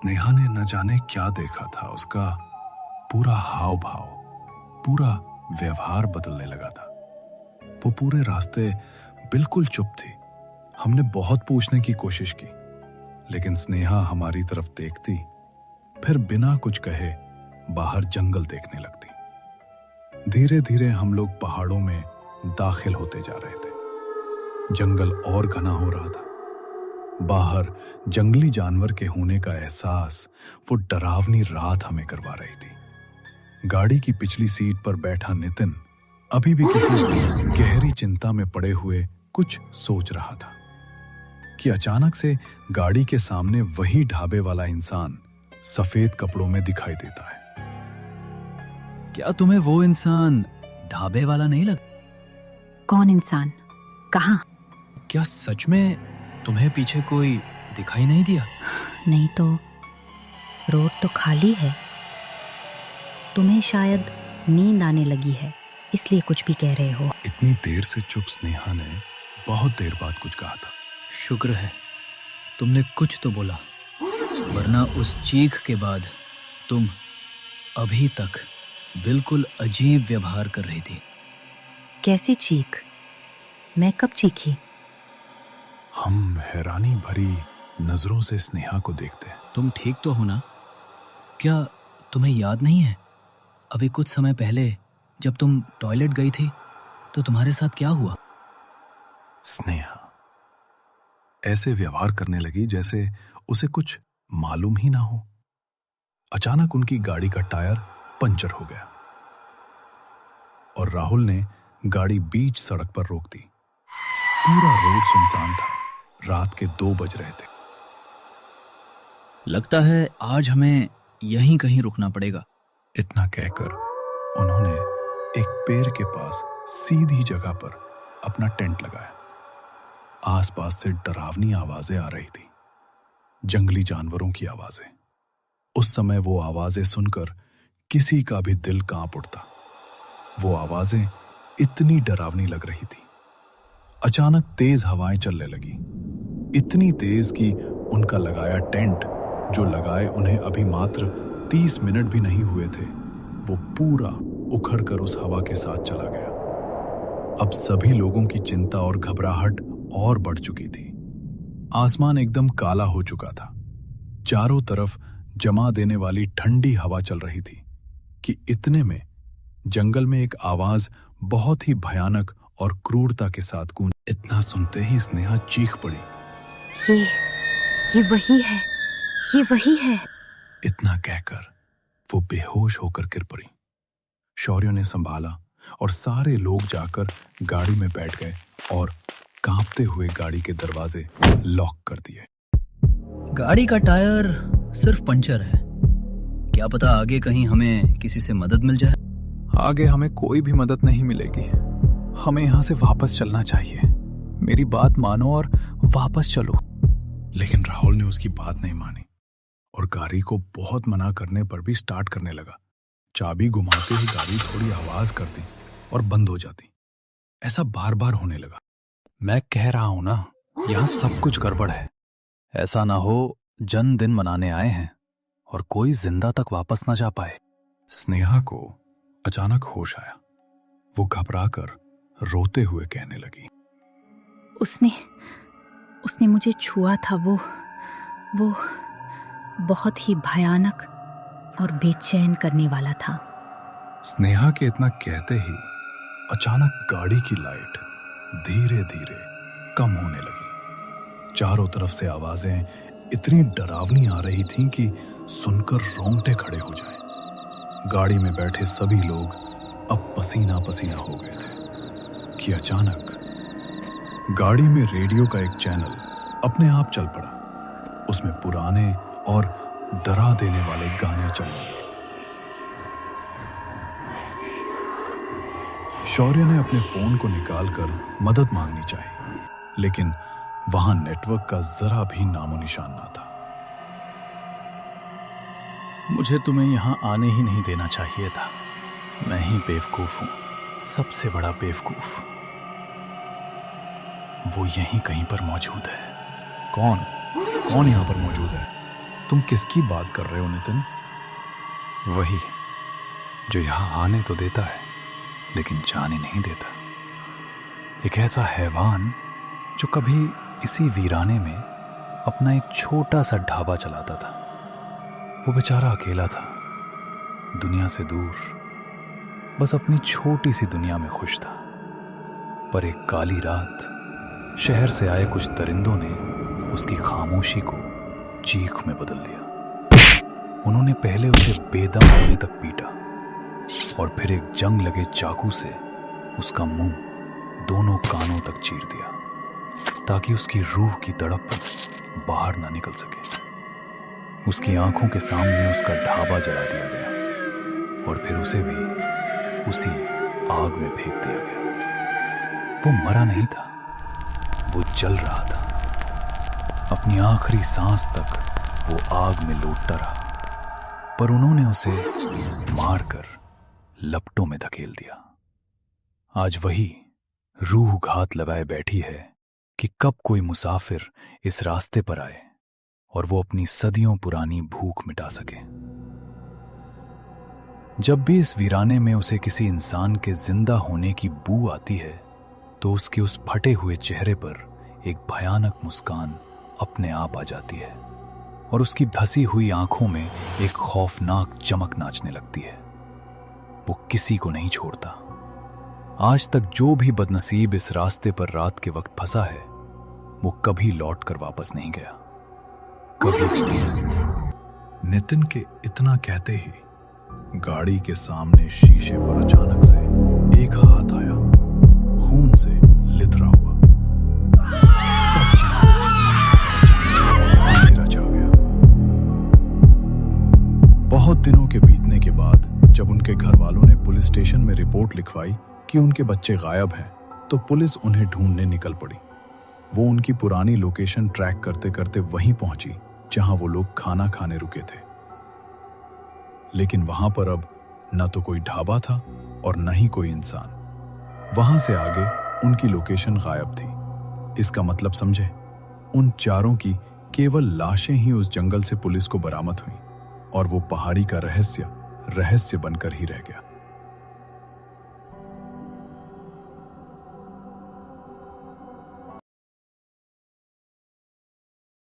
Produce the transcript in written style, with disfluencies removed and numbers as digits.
स्नेहा ने न जाने क्या देखा था। उसका पूरा हाव भाव, पूरा व्यवहार बदलने लगा था। वो पूरे रास्ते बिल्कुल चुप थी। हमने बहुत पूछने की कोशिश की, लेकिन स्नेहा हमारी तरफ देखती, फिर बिना कुछ कहे बाहर जंगल देखने लगती। धीरे धीरे हम लोग पहाड़ों में दाखिल होते जा रहे थे। जंगल और घना हो रहा था। बाहर जंगली जानवर के होने का एहसास वो डरावनी रात हमें करवा रही थी। गाड़ी की पिछली सीट पर बैठा नितिन अभी भी किसी गहरी चिंता में पड़े हुए कुछ सोच रहा था कि अचानक से गाड़ी के सामने वही ढाबे वाला इंसान सफेद कपड़ों में दिखाई देता है। क्या तुम्हें वो इंसान ढाबे वाला नहीं लगा? कौन इंसान? कहाँ? क्या सच में तुम्हें पीछे कोई दिखाई नहीं दिया? नहीं तो रोड तो खाली है। तुम्हें शायद नींद आने लगी है, इसलिए कुछ भी कह रहे हो। इतनी देर से चुप स्नेहा ने बहुत देर बाद कुछ कहा था। शुक्र है तुमने कुछ तो बोला, वरना उस चीख के बाद तुम अभी तक बिल्कुल अजीब व्यवहार कर रही थी। कैसी चीख? मैं कब चीखी? हम हैरानी भरी नजरों से स्नेहा को देखते हैं। तुम ठीक तो हो ना? क्या तुम्हें याद नहीं है अभी कुछ समय पहले जब तुम टॉयलेट गई थी तो तुम्हारे साथ क्या हुआ? स्नेहा ऐसे व्यवहार करने लगी जैसे उसे कुछ मालूम ही ना हो। अचानक उनकी गाड़ी का टायर पंचर हो गया और राहुल ने गाड़ी बीच सड़क पर रोक दी। पूरा रोड सुनसान था। रात के 2 बज रहे थे। लगता है आज हमें यहीं कहीं रुकना पड़ेगा। इतना कहकर उन्होंने एक पेड़ के पास सीधी जगह पर अपना टेंट लगाया। आसपास से डरावनी आवाजें आ रही थी, जंगली जानवरों की आवाजें। उस समय वो आवाजें सुनकर किसी का भी दिल कांप उठता। वो आवाजें इतनी डरावनी लग रही थी। अचानक तेज हवाएं चलने लगी, इतनी तेज कि उनका लगाया टेंट, जो लगाए उन्हें अभी मात्र 30 मिनट भी नहीं हुए थे, वो पूरा उखड़ कर उस हवा के साथ चला गया। अब सभी लोगों की चिंता और घबराहट और बढ़ चुकी थी। आसमान एकदम काला हो चुका था। चारों तरफ जमा देने वाली ठंडी हवा चल रही थी कि इतने में जंगल में एक आवाज बहुत ही भयानक और क्रूरता के साथ गूंजी। इतना सुनते ही स्नेहा चीख पड़ी, ये वही है, ये वही है। इतना कहकर वो बेहोश होकर गिर पड़ी। शौर्य ने संभाला और सारे लोग जाकर गाड़ी में बैठ गए और कांपते हुए गाड़ी के दरवाजे लॉक कर दिए। गाड़ी का टायर सिर्फ पंचर है, क्या पता आगे कहीं हमें किसी से मदद मिल जाए। आगे हमें कोई भी मदद नहीं मिलेगी। हमें यहाँ से वापस चलना चाहिए। मेरी बात मानो और वापस चलो। लेकिन राहुल ने उसकी बात नहीं मानी और गाड़ी को बहुत मना करने पर भी स्टार्ट करने लगा। चाबी घुमाते ही गाड़ी थोड़ी आवाज करती और बंद हो जाती। ऐसा बार बार होने लगा। मैं कह रहा हूं ना, यहाँ सब कुछ गड़बड़ है। ऐसा ना हो जन्मदिन मनाने आए हैं और कोई जिंदा तक वापस ना जा पाए। स्नेहा को अचानक होश आया। वो घबराकर रोते हुए कहने लगी, उसने मुझे छुआ था। वो बहुत ही भयानक और बेचैन करने वाला था। स्नेहा के इतना कहते ही अचानक गाड़ी की लाइट धीरे धीरे कम होने लगी। चारों तरफ से आवाजें इतनी डरावनी आ रही थीं कि सुनकर रोंगटे खड़े हो जाए। गाड़ी में बैठे सभी लोग अब पसीना पसीना हो गए थे कि अचानक गाड़ी में रेडियो का एक चैनल अपने आप चल पड़ा। उसमें पुराने और डरा देने वाले गाने चलने लगे। शौर्य ने अपने फोन को निकालकर मदद मांगनी चाहिए, लेकिन वहां नेटवर्क का जरा भी नामो निशान ना था। मुझे तुम्हें यहाँ आने ही नहीं देना चाहिए था। मैं ही बेवकूफ हूँ, सबसे बड़ा बेवकूफ। वो यहीं कहीं पर मौजूद है। कौन यहाँ पर मौजूद है? तुम किसकी बात कर रहे हो नितिन? वही जो यहां आने तो देता है लेकिन जाने नहीं देता। एक ऐसा हैवान जो कभी इसी वीराने में अपना एक छोटा सा ढाबा चलाता था। वो बेचारा अकेला था, दुनिया से दूर, बस अपनी छोटी सी दुनिया में खुश था। पर एक काली रात शहर से आए कुछ दरिंदों ने उसकी खामोशी को चीख में बदल दिया। उन्होंने पहले उसे बेदम होने तक पीटा और फिर एक जंग लगे चाकू से उसका मुंह दोनों कानों तक चीर दिया ताकि उसकी रूह की तड़प बाहर ना निकल सके। उसकी आंखों के सामने उसका ढाबा जला दिया गया और फिर उसे भी उसी आग में फेंक दिया गया। वो मरा नहीं था, वो जल रहा था। अपनी आखिरी सांस तक वो आग में लोटता रहा, पर उन्होंने उसे मारकर लपटों में धकेल दिया। आज वही रूह घात लगाए बैठी है कि कब कोई मुसाफिर इस रास्ते पर आए और वो अपनी सदियों पुरानी भूख मिटा सके। जब भी इस वीराने में उसे किसी इंसान के जिंदा होने की बू आती है तो उसके उस फटे हुए चेहरे पर एक भयानक मुस्कान अपने आप आ जाती है और उसकी धसी हुई आंखों में एक खौफनाक चमक नाचने लगती है। वो किसी को नहीं छोड़ता। आज तक जो भी बदनसीब इस रास्ते पर रात के वक्त फंसा है वो कभी लौट कर वापस नहीं गया, कभी भी नहीं। नितिन के इतना कहते ही गाड़ी के सामने शीशे पर अचानक से एक हाथ आया, खून से लिथरा हुआ। सब चीजें अंधेरा छा गया। बहुत दिनों के बीतने के बाद जब उनके घर वालों ने पुलिस स्टेशन में रिपोर्ट लिखवाई कि उनके बच्चे गायब हैं, तो पुलिस उन्हें ढूंढने निकल पड़ी। वो उनकी पुरानी लोकेशन ट्रैक करते करते वहीं पहुंची जहां वो लोग खाना खाने रुके थे। लेकिन वहां पर अब न तो कोई ढाबा था और न ही कोई इंसान। वहां से आगे उनकी लोकेशन गायब थी। इसका मतलब समझे, उन चारों की केवल लाशें ही उस जंगल से पुलिस को बरामद हुई और वो पहाड़ी का रहस्य बनकर ही रह गया।